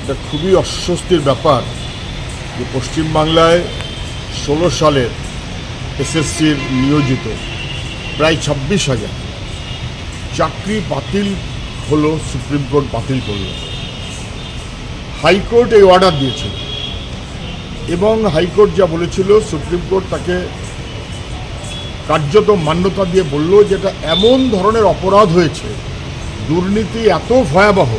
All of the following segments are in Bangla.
এটা খুবই অস্বস্তির ব্যাপার যে পশ্চিমবাংলায় 16 সালের এসএসসির নিয়োজিত প্রায় 26,000 চাকরি বাতিল হলো, সুপ্রিম কোর্ট বাতিল করল। হাইকোর্ট এই অর্ডার দিয়েছিল এবং হাইকোর্ট যা বলেছিল, সুপ্রিম কোর্ট তাকে কার্যত মান্যতা দিয়ে বলল যে এটা এমন ধরনের অপরাধ হয়েছে, দুর্নীতি এত ভয়াবহ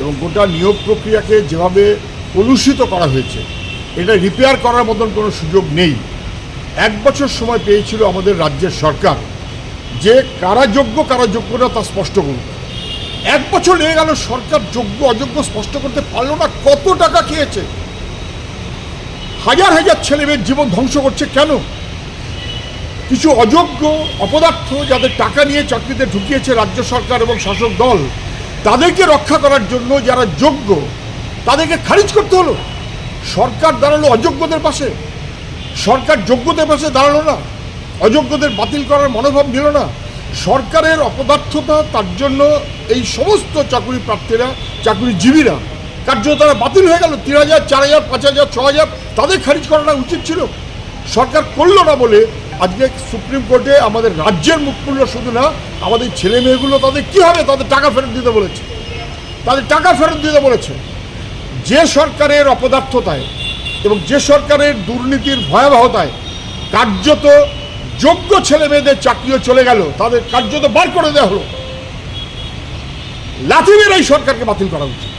এবং গোটা নিয়োগ প্রক্রিয়াকে যেভাবে কলুষিত করা হয়েছে, এটা রিপেয়ার করার মতন কোনো সুযোগ নেই। 1 বছর সময় পেয়েছিল আমাদের রাজ্যের সরকার যে কারা যোগ্য কারা যোগ্য না তা স্পষ্ট করবে। 1 বছর লেগে গেল, সরকার যোগ্য অযোগ্য স্পষ্ট করতে পারলো না। কত টাকা খেয়েছে, হাজার হাজার ছেলে মেয়ের জীবন ধ্বংস করছে। কেন? কিছু অযোগ্য অপদার্থ যাদের টাকা নিয়ে চাকরিতে ঢুকিয়েছে রাজ্য সরকার এবং শাসক দল, তাদেরকে রক্ষা করার জন্য যারা যোগ্য তাদেরকে খারিজ করতে হলো। সরকার দাঁড়ালো অযোগ্যদের পাশে, সরকার যোগ্যদের পাশে দাঁড়ালো না, অযোগ্যদের বাতিল করার মনোভাব নিল না। সরকারের অপদার্থতা, তার জন্য এই সমস্ত চাকরি প্রার্থীরা, চাকরিজীবীরা কার্যত তারা বাতিল হয়ে গেল। 3,000, 4,000, 5,000, 6,000 তাদের খারিজ করাটা উচিত ছিল, সরকার করলো না বলে আজকে সুপ্রিম কোর্টে আমাদের রাজ্যের মুখ খুলল। শুধু না, আমাদের ছেলে মেয়েগুলো তাদের কী হবে, তাদের টাকা ফেরত দিতে বলেছে, তাদের টাকা ফেরত দিতে বলেছে। যে সরকারের অপদার্থতায় এবং যে সরকারের দুর্নীতির ভয়াবহতায় কার্যত যোগ্য ছেলে মেয়েদের চাকরিও চলে গেল, তাদের কার্যত বার করে দেওয়া হলো। লাথি মেরে এই সরকারকে বাতিল করা উচিত,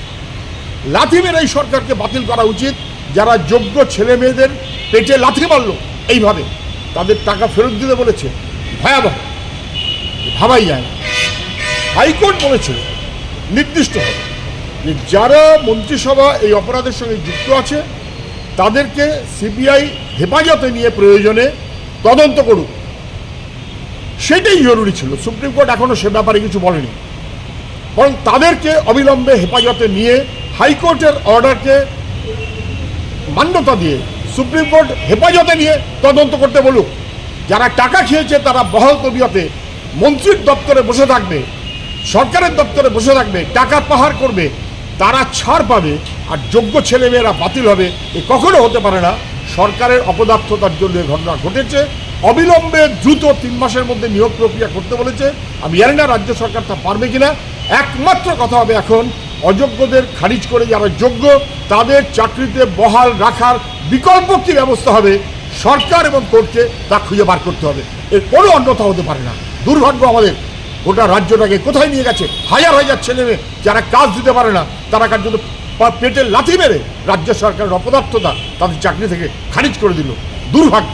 লাথি মেরে এই সরকারকে বাতিল করা উচিত। যারা যোগ্য ছেলে মেয়েদের পেটে লাথি মারল এইভাবে, তাদের টাকা ফেরত দিতে বলেছে, ভয়াবহ, ভাবাই যায়। হাইকোর্ট বলেছে নির্দিষ্ট হবে যে যারা মন্ত্রিসভা এই অপরাধের সঙ্গে যুক্ত আছে তাদেরকে সিবিআই হেফাজতে নিয়ে প্রয়োজনে তদন্ত করুক। সেটাই জরুরি ছিল। সুপ্রিম কোর্ট এখনো সে ব্যাপারে কিছু বলেনি, বরং তাদেরকে অবিলম্বে হেফাজতে নিয়ে হাইকোর্টের অর্ডারকে মান্যতা দিয়ে সুপ্রিম কোর্ট হেফাজতে নিয়ে তদন্ত করতে বলুক। যারা টাকা খেয়েছে তারা বহাল তবিয়তে মন্ত্রীর দপ্তরে বসে থাকবে, সরকারের দপ্তরে বসে থাকবে, টাকা পাহাড় করবে, তারা ছাড় পাবে, আর যোগ্য ছেলেমেয়েরা বাতিল হবে। এ কখনো হতে পারে না। সরকারের অপদার্থতার জন্য এই ঘটনা ঘটেছে। অবিলম্বে দ্রুত 3 মাসের মধ্যে নিয়োগ প্রক্রিয়া করতে বলেছে। আমি জানি না রাজ্য সরকার তা পারবে কিনা। একমাত্র কথা হবে এখন, অযোগ্যদের খারিজ করে যারা যোগ্য তাদের চাকরিতে বহাল রাখার বিকল্প কী ব্যবস্থা হবে, সরকার এবং কোর্টকে তা খুঁজে বার করতে হবে। এর কোনো অন্যথা হতে পারে না। দুর্ভাগ্য আমাদের, গোটা রাজ্যটাকে কোথায় নিয়ে গেছে। হাজার হাজার ছেলে মেয়ে যারা কাজ দিতে পারে না, তারা কার্যত পেটে লাথি মেরে রাজ্য সরকারের অপদার্থতা তাদের চাকরি থেকে খারিজ করে দিল। দুর্ভাগ্য।